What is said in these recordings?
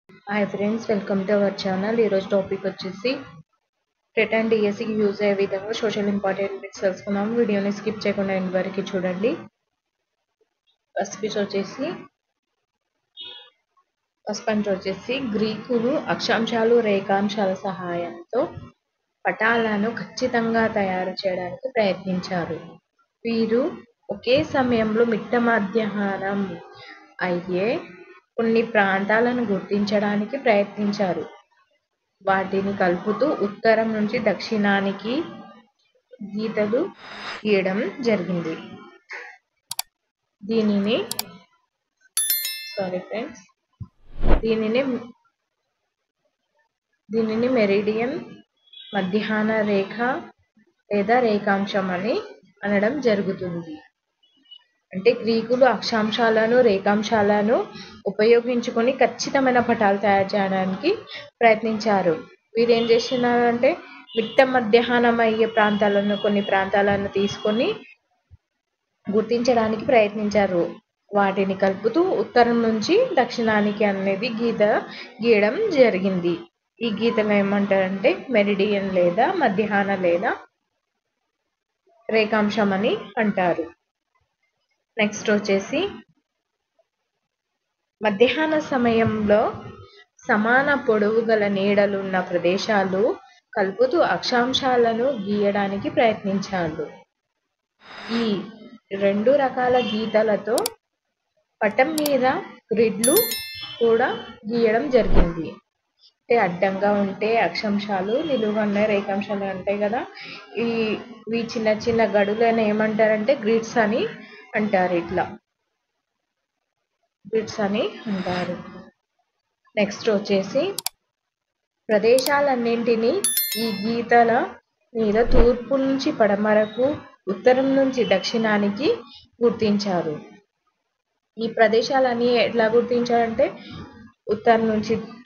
Hi friends, welcome to our channel. ఈరోజు topic వచ్చేసి TET and డిఎస్సికి యూజ్ అయ్యే విధంగా సోషల్ ఇంపార్టెంట్ బిట్స్ తెలుసుకున్నాము. వీడియోని స్కిప్ చేయకుండా ఎండ్ వరకు చూడండి. ఫస్ట్ పాయింట్ వచ్చేసి గ్రీకులు అక్షాంశాలు రేఖాంశాల సహాయంతో పటాలను ఖచ్చితంగా తయారు చేయడానికి ప్రయత్నించారు. వీరు ఒకే సమయంలో మిట్ట మధ్యాహ్నం అయ్యే కొన్ని ప్రాంతాలను గుర్తించడానికి ప్రయత్నించారు. వాటిని కలుపుతూ ఉత్తరం నుంచి దక్షిణానికి గీతలు గీయడం జరిగింది. దీనిని మెరిడియన్, మధ్యాహ్న రేఖ లేదా రేఖాంశం అని అనడం జరుగుతుంది. అంటే గ్రీకులు అక్షాంశాలను రేఖాంశాలను ఉపయోగించుకొని ఖచ్చితమైన పటాలు తయారు చేయడానికి ప్రయత్నించారు. వీరు ఏం చేస్తున్నారంటే మిట్ట మధ్యాహ్నం అయ్యే కొన్ని ప్రాంతాలను తీసుకొని గుర్తించడానికి ప్రయత్నించారు. వాటిని కలుపుతూ ఉత్తరం నుంచి దక్షిణానికి అనేది గీయడం జరిగింది. ఈ గీతలు ఏమంటారంటే మెరిడియన్ లేదా మధ్యాహ్న లేదా రేఖాంశం అని అంటారు. నెక్స్ట్ వచ్చేసి మధ్యాహ్న సమయంలో సమాన పొడవు గల నీడలు ఉన్న ప్రదేశాలు కలుపుతూ అక్షాంశాలను గీయడానికి ప్రయత్నించారు. ఈ రెండు రకాల గీతలతో పటం మీద గ్రిడ్లు కూడా గీయడం జరిగింది. అంటే అడ్డంగా ఉంటే అక్షాంశాలు, నిలువుగా ఉన్న రేఖాంశాలు ఉంటాయి కదా, ఇవి చిన్న చిన్న గడులను ఏమంటారంటే గ్రిడ్స్ అని అంటారు. నెక్స్ట్ వచ్చేసి ప్రదేశాలన్నింటినీ ఈ గీతల మీద తూర్పు నుంచి పడమరకు, ఉత్తరం నుంచి దక్షిణానికి గుర్తించారు. ఈ ప్రదేశాలన్నీ ఎట్లా గుర్తించారంటే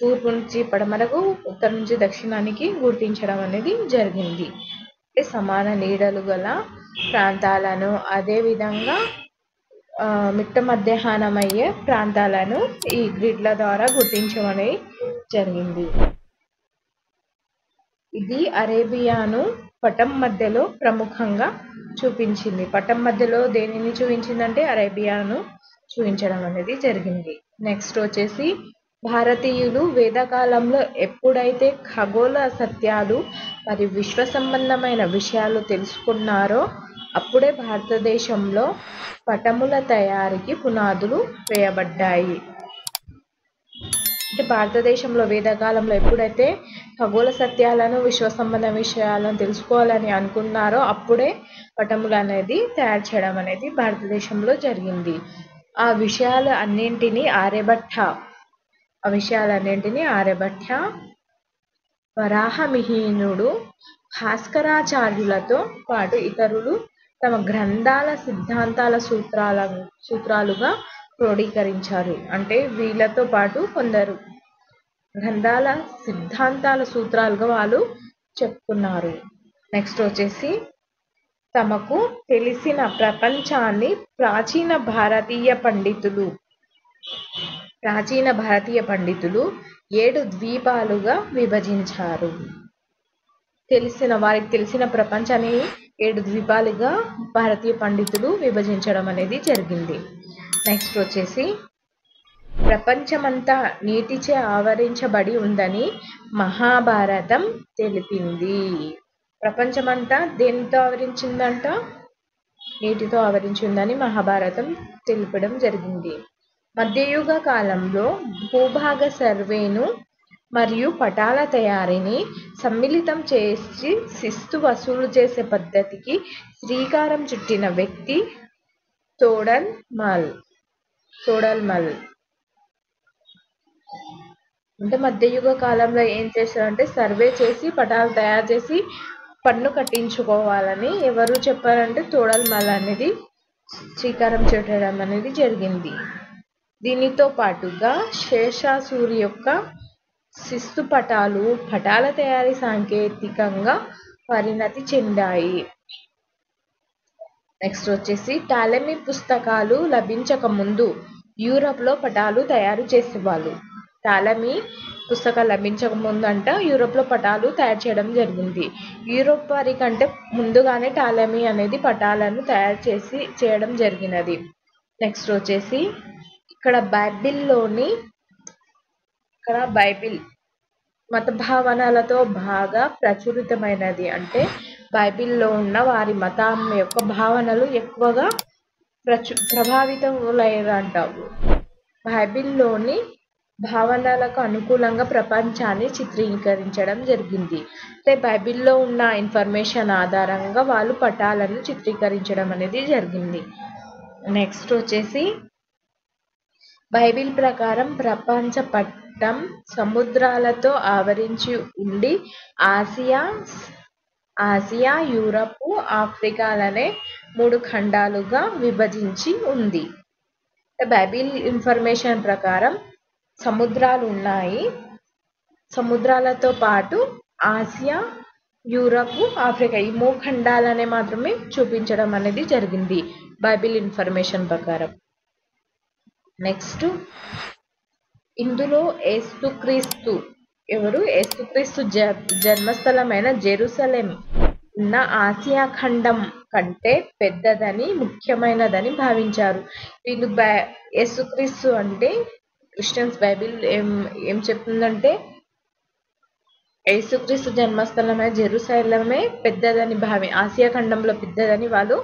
తూర్పు నుంచి పడమరకు, ఉత్తరం నుంచి దక్షిణానికి గుర్తించడం అనేది జరిగింది. అంటే సమాన నీడలు గల ప్రాంతాలను, అదేవిధంగా మిట్ట మధ్యాహ్నం అయ్యే ప్రాంతాలను ఈ గ్రిడ్ల ద్వారా గుర్తించడం జరిగింది. ఇది అరేబియాను పటం మధ్యలో ప్రముఖంగా చూపించింది. పటం మధ్యలో దేనిని చూపించిందంటే అరేబియాను చూపించడం అనేది జరిగింది. నెక్స్ట్ వచ్చేసి భారతీయులు వేదకాలంలో ఎప్పుడైతే ఖగోళ సత్యాలు మరియు విశ్వ సంబంధమైన విషయాలు తెలుసుకున్నారో అప్పుడే భారతదేశంలో పటముల తయారీకి పునాదులు వేయబడ్డాయి. అంటే భారతదేశంలో వేదకాలంలో ఎప్పుడైతే ఖగోళ సత్యాలను, విశ్వ సంబంధ విషయాలను తెలుసుకోవాలని అనుకున్నారో అప్పుడే పటములు అనేది తయారు చేయడం అనేది భారతదేశంలో జరిగింది. ఆ విషయాలు అన్నింటినీ ఆర్యభట్ట, వరాహమిహిరుడు, భాస్కరాచార్యులతో పాటు ఇతరులు తమ గ్రంథాల సిద్ధాంతాల సూత్రాలుగా క్రోడీకరించారు. అంటే వీళ్ళతో పాటు కొందరు గ్రంథాల సిద్ధాంతాల సూత్రాలుగా వాళ్ళు చెప్పుకున్నారు. నెక్స్ట్ వచ్చేసి తమకు తెలిసిన ప్రపంచాన్ని ప్రాచీన భారతీయ పండితులు 7 ద్వీపాలుగా విభజించారు. వారికి తెలిసిన ప్రపంచాన్ని 7 ద్వీపాలుగా భారతీయ పండితులు విభజించడం అనేది జరిగింది. నెక్స్ట్ వచ్చేసి ప్రపంచమంతా నీటిచే ఆవరించబడి ఉందని మహాభారతం తెలిపింది. ప్రపంచమంతా దేనితో ఆవరించిందంట? నీటితో ఆవరించి ఉందని మహాభారతం తెలుపడం జరిగింది. మధ్యయుగ కాలంలో భూభాగ సర్వేను మరియు పటాల తయారీని సమ్మిళితం చేసి శిస్తు వసూలు చేసే పద్ధతికి శ్రీకారం చుట్టిన వ్యక్తి తోడల్మల్. అంటే మధ్యయుగ కాలంలో ఏం చేశారంటే సర్వే చేసి పటాలు తయారు చేసి పన్ను కట్టించుకోవాలని ఎవరు చెప్పారంటే తోడల్మల్ అనేది శ్రీకారం చుట్టడం అనేది జరిగింది. దీనితో పాటుగా శేషాసూరి యొక్క శిస్తు పటాల తయారీ సాంకేతికంగా పరిణతి చెందాయి. నెక్స్ట్ వచ్చేసి టాలెమీ పుస్తకాలు లభించక ముందు యూరప్లో పటాలు తయారు చేసేవాళ్ళు. టాలమీ పుస్తకాలు లభించక ముందంట యూరోప్లో పటాలు తయారు చేయడం జరిగింది. యూరోప్ వారి కంటే ముందుగానే టాలమీ అనేది పటాలను తయారు చేయడం జరిగినది. నెక్స్ట్ వచ్చేసి ఇక్కడ బైబిల్ మత భావనలతో బాగా ప్రచురితమైనది. అంటే బైబిల్లో ఉన్న వారి మతం యొక్క భావనలు ఎక్కువగా ప్రభావితములయ్యారంట. బైబిల్లోని భావనలకు అనుకూలంగా ప్రపంచాన్ని చిత్రీకరించడం జరిగింది. అంటే బైబిల్లో ఉన్న ఇన్ఫర్మేషన్ ఆధారంగా వాళ్ళు పటాలను చిత్రీకరించడం అనేది జరిగింది. నెక్స్ట్ వచ్చేసి బైబిల్ ప్రకారం ప్రపంచ పటం సముద్రాలతో ఆవరించి ఉండి ఆసియా, యూరప్, ఆఫ్రికాలనే 3 ఖండాలుగా విభజించి ఉంది. బైబిల్ ఇన్ఫర్మేషన్ ప్రకారం సముద్రాలు ఉన్నాయి. సముద్రాలతో పాటు ఆసియా, యూరప్, ఆఫ్రికా ఈ 3 ఖండాలనే మాత్రమే చూపించడం అనేది జరిగింది బైబిల్ ఇన్ఫర్మేషన్ ప్రకారం. నెక్స్ట్ ఇందులో యేసుక్రీస్తు జన్మస్థలమైన జెరూసలేం ఉన్న ఆసియా ఖండం కంటే పెద్దదని, ముఖ్యమైనదని భావించారు. వీళ్ళు యేసుక్రీస్తు అంటే క్రిస్టియన్స్ బైబిల్ ఏం చెప్తుందంటే యేసుక్రీస్తు జన్మస్థలమైన జెరూసలేమే పెద్దదని ఆసియా ఖండంలో పెద్దదని వాళ్ళు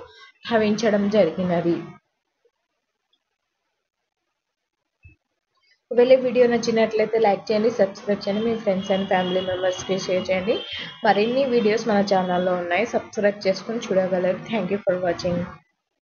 భావించడం జరిగినది. ఒకవేళ వీడియో నచ్చినట్లయితే లైక్ చేయండి, సబ్స్క్రైబ్ చేయండి, మీ ఫ్రెండ్స్ అండ్ ఫ్యామిలీ మెంబర్స్కి షేర్ చేయండి. మరిన్ని వీడియోస్ మన ఛానల్లో ఉన్నాయి, సబ్స్క్రైబ్ చేసుకొని చూడగలరు. Thank you for watching.